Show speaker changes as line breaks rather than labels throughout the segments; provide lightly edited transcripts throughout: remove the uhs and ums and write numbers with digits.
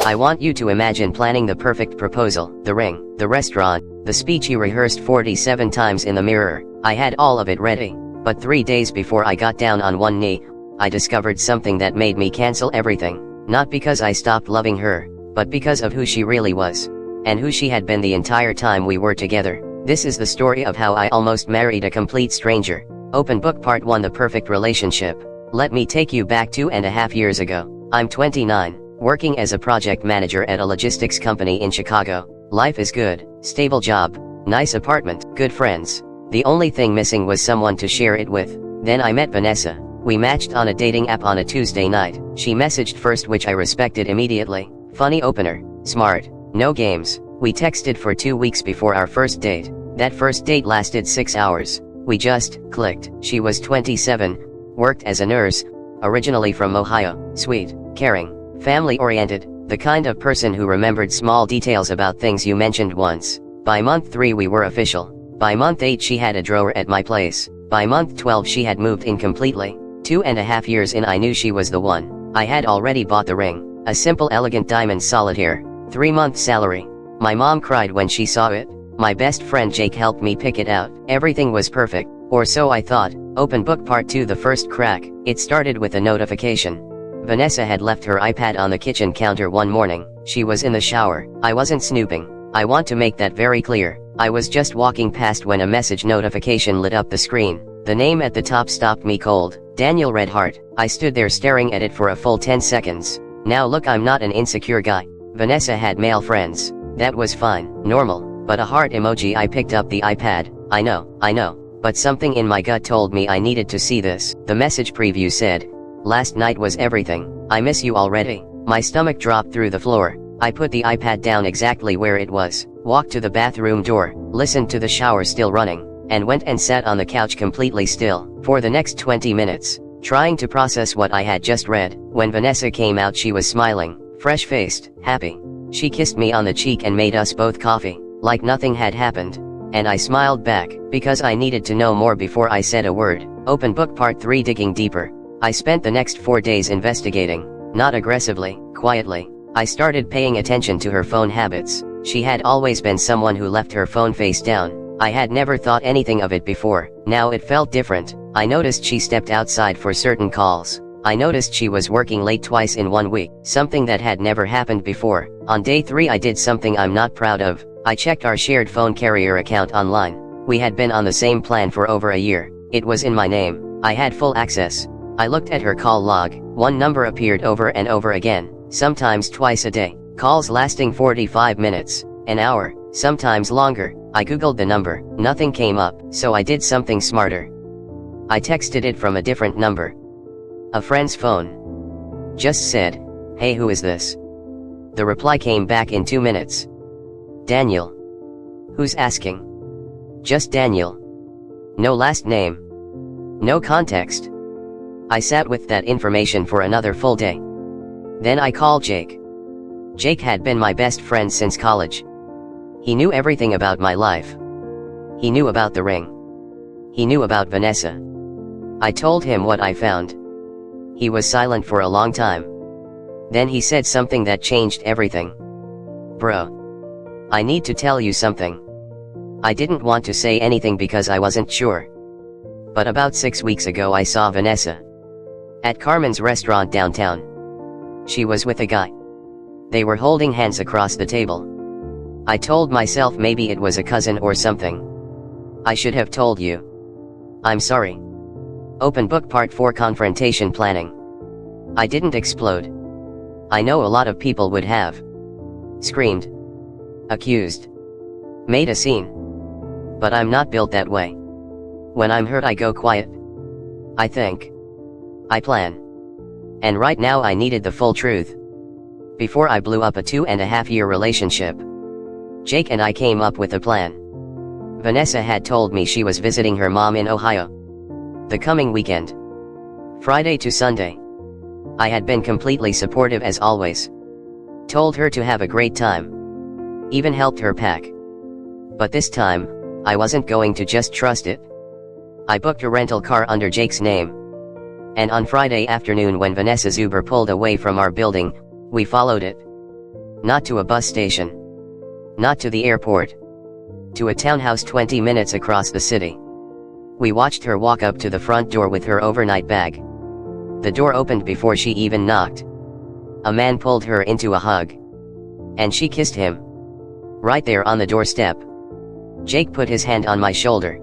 I want you to imagine planning the perfect proposal, the ring, the restaurant, the speech you rehearsed 47 times in the mirror. I had all of it ready. But 3 days before I got down on one knee, I discovered something that made me cancel everything. Not because I stopped loving her, but because of who she really was. And who she had been the entire time we were together. This is the story of how I almost married a complete stranger. Open Book Part 1: The Perfect Relationship. Let me take you back 2.5 years ago. I'm 29, working as a project manager at a logistics company in Chicago. Life is good, stable job, nice apartment, good friends. The only thing missing was someone to share it with. Then I met Vanessa. We matched on a dating app on a Tuesday night. She messaged first, which I respected immediately. Funny opener, smart, no games. We texted for 2 weeks before our first date. That first date lasted 6 hours. We just clicked. She was 27, worked as a nurse, originally from Ohio, sweet, caring, family-oriented, the kind of person who remembered small details about things you mentioned once. By month 3 we were official. By month 8 she had a drawer at my place. By month 12 she had moved in completely. 2.5 years in I knew she was the one. I had already bought the ring. A simple elegant diamond solitaire. 3-month salary. My mom cried when she saw it. My best friend Jake helped me pick it out. Everything was perfect. Or so I thought. Open Book Part 2: The First Crack. It started with a notification. Vanessa had left her iPad on the kitchen counter one morning. She was in the shower. I wasn't snooping. I want to make that very clear. I was just walking past when a message notification lit up the screen. The name at the top stopped me cold. Daniel Redhart. I stood there staring at it for a full 10 seconds. Now look, I'm not an insecure guy. Vanessa had male friends. That was fine, normal, but a heart emoji. I picked up the iPad. I know, but something in my gut told me I needed to see this. The message preview said, "Last night was everything. I miss you already." My stomach dropped through the floor. I put the iPad down exactly where it was, walked to the bathroom door, listened to the shower still running, and went and sat on the couch completely still, for the next 20 minutes, trying to process what I had just read. When Vanessa came out she was smiling, fresh-faced, happy. She kissed me on the cheek and made us both coffee, like nothing had happened. And I smiled back, because I needed to know more before I said a word. Open Book Part 3: Digging Deeper. I spent the next 4 days investigating, not aggressively, quietly. I started paying attention to her phone habits. She had always been someone who left her phone face down. I had never thought anything of it before. Now it felt different. I noticed she stepped outside for certain calls. I noticed she was working late twice in 1 week, something that had never happened before. On day 3 I did something I'm not proud of. I checked our shared phone carrier account online. We had been on the same plan for over a year. It was in my name. I had full access. I looked at her call log. One number appeared over and over again, sometimes twice a day. Calls lasting 45 minutes, an hour, sometimes longer. I googled the number. Nothing came up, so I did something smarter. I texted it from a different number. A friend's phone. Just said, "Hey, who is this?" The reply came back in 2 minutes. "Daniel." "Who's asking?" "Just Daniel." No last name. No context. I sat with that information for another full day. Then I called Jake. Jake had been my best friend since college. He knew everything about my life. He knew about the ring. He knew about Vanessa. I told him what I found. He was silent for a long time. Then he said something that changed everything. "Bro, I need to tell you something." I didn't want to say anything because I wasn't sure. But about 6 weeks ago I saw Vanessa at Carmen's restaurant downtown. She was with a guy. They were holding hands across the table. I told myself maybe it was a cousin or something. I should have told you. I'm sorry. Open Book Part 4: Confrontation Planning. I didn't explode. I know a lot of people would have. Screamed. Accused. Made a scene. But I'm not built that way. When I'm hurt I go quiet. I think. I plan. And right now I needed the full truth. Before I blew up a 2.5-year relationship, Jake and I came up with a plan. Vanessa had told me she was visiting her mom in Ohio the coming weekend, Friday to Sunday. I had been completely supportive as always. Told her to have a great time. Even helped her pack. But this time, I wasn't going to just trust it. I booked a rental car under Jake's name. And on Friday afternoon when Vanessa's Uber pulled away from our building, we followed it. Not to a bus station. Not to the airport. To a townhouse 20 minutes across the city. We watched her walk up to the front door with her overnight bag. The door opened before she even knocked. A man pulled her into a hug. And she kissed him. Right there on the doorstep. Jake put his hand on my shoulder.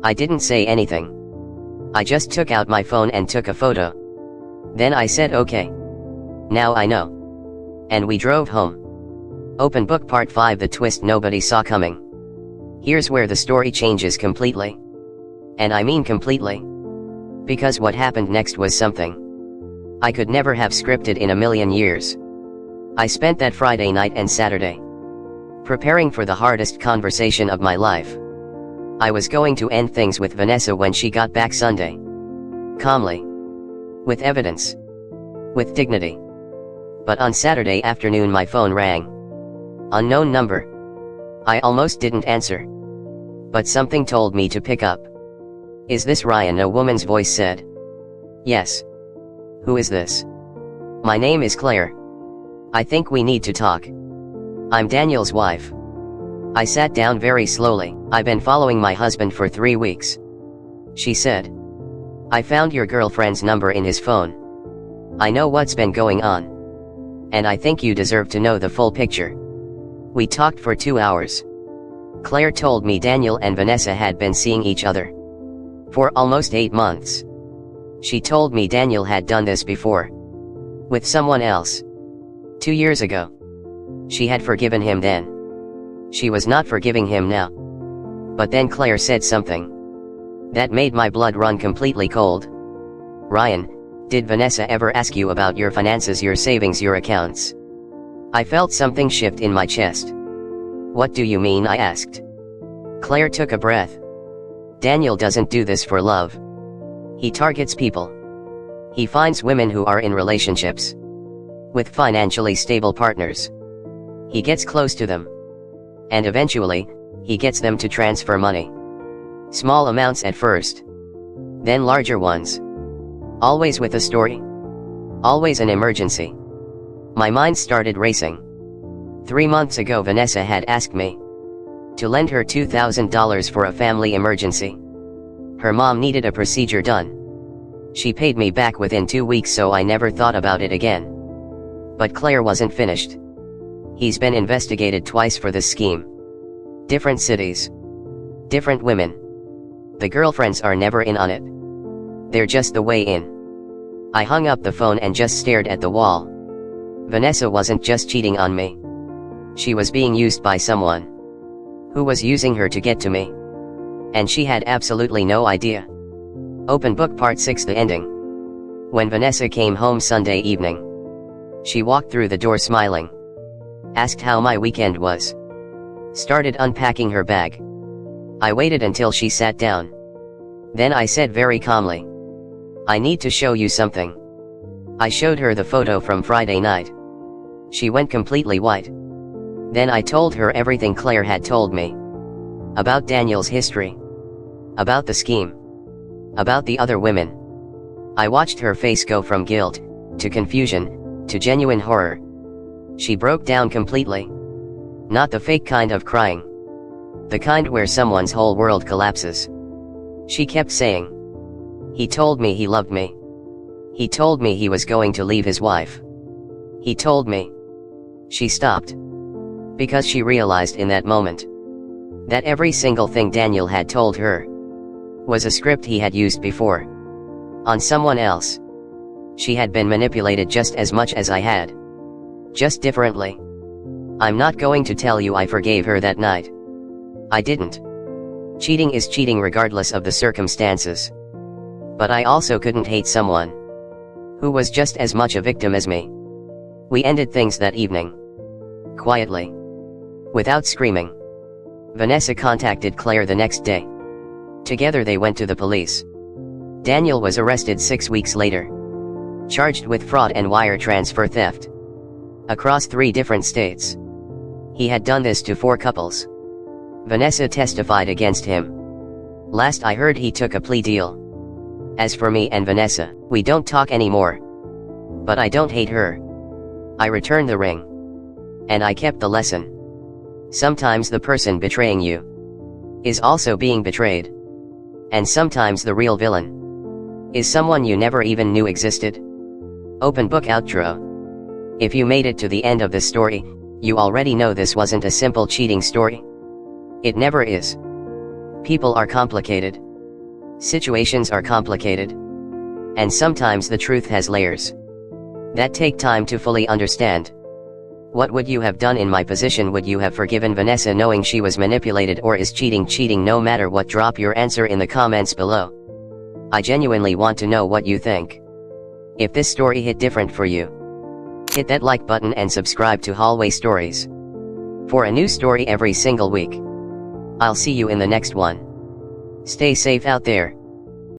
I didn't say anything. I just took out my phone and took a photo. Then I said okay. Now I know. And we drove home. Open book part 5, the twist nobody saw coming. Here's where the story changes completely. And I mean completely. Because what happened next was something I could never have scripted in a million years. I spent that Friday night and Saturday preparing for the hardest conversation of my life. I was going to end things with Vanessa when she got back Sunday. Calmly. With evidence. With dignity. But on Saturday afternoon my phone rang. Unknown number. I almost didn't answer. But something told me to pick up. Is this Ryan? A woman's voice said. Yes. Who is this? My name is Claire. I think we need to talk. I'm Daniel's wife. I sat down very slowly. I've been following my husband for 3 weeks. She said. I found your girlfriend's number in his phone. I know what's been going on. And I think you deserve to know the full picture. We talked for 2 hours. Claire told me Daniel and Vanessa had been seeing each other for almost 8 months. She told me Daniel had done this before. With someone else. 2 years ago. She had forgiven him then. She was not forgiving him now. But then Claire said something that made my blood run completely cold. Ryan, did Vanessa ever ask you about your finances, your savings, your accounts? I felt something shift in my chest. What do you mean? I asked. Claire took a breath. Daniel doesn't do this for love. He targets people. He finds women who are in relationships with financially stable partners. He gets close to them. And eventually, he gets them to transfer money. Small amounts at first. Then larger ones. Always with a story. Always an emergency. My mind started racing. 3 months ago Vanessa had asked me to lend her $2,000 for a family emergency. Her mom needed a procedure done. She paid me back within 2 weeks, so I never thought about it again. But Claire wasn't finished. He's been investigated twice for this scheme. Different cities. Different women. The girlfriends are never in on it. They're just the way in. I hung up the phone and just stared at the wall. Vanessa wasn't just cheating on me. She was being used by someone who was using her to get to me. And she had absolutely no idea. Open book part 6, the ending. When Vanessa came home Sunday evening, she walked through the door smiling. Asked how my weekend was. Started unpacking her bag. I waited until she sat down. Then I said very calmly, I need to show you something. I showed her the photo from Friday night. She went completely white. Then I told her everything Claire had told me. About Daniel's history. About the scheme. About the other women. I watched her face go from guilt, to confusion, to genuine horror. She broke down completely. Not the fake kind of crying. The kind where someone's whole world collapses. She kept saying, he told me he loved me. He told me he was going to leave his wife. He told me. She stopped. Because she realized in that moment that every single thing Daniel had told her was a script he had used before. On someone else. She had been manipulated just as much as I had. Just differently. I'm not going to tell you I forgave her that night. I didn't. Cheating is cheating regardless of the circumstances. But I also couldn't hate someone who was just as much a victim as me. We ended things that evening. Quietly. Without screaming. Vanessa contacted Claire the next day. Together they went to the police. Daniel was arrested 6 weeks later. Charged with fraud and wire transfer theft. Across 3 different states. He had done this to 4 couples. Vanessa testified against him. Last I heard he took a plea deal. As for me and Vanessa, we don't talk anymore. But I don't hate her. I returned the ring. And I kept the lesson. Sometimes the person betraying you is also being betrayed. And sometimes the real villain is someone you never even knew existed. Open book outro. If you made it to the end of this story, you already know this wasn't a simple cheating story. It never is. People are complicated. Situations are complicated. And sometimes the truth has layers that take time to fully understand. What would you have done in my position? Would you have forgiven Vanessa knowing she was manipulated, or is cheating cheating no matter what? Drop your answer in the comments below. I genuinely want to know what you think. If this story hit different for you, hit that like button and subscribe to Hallway Stories for a new story every single week. I'll see you in the next one. Stay safe out there.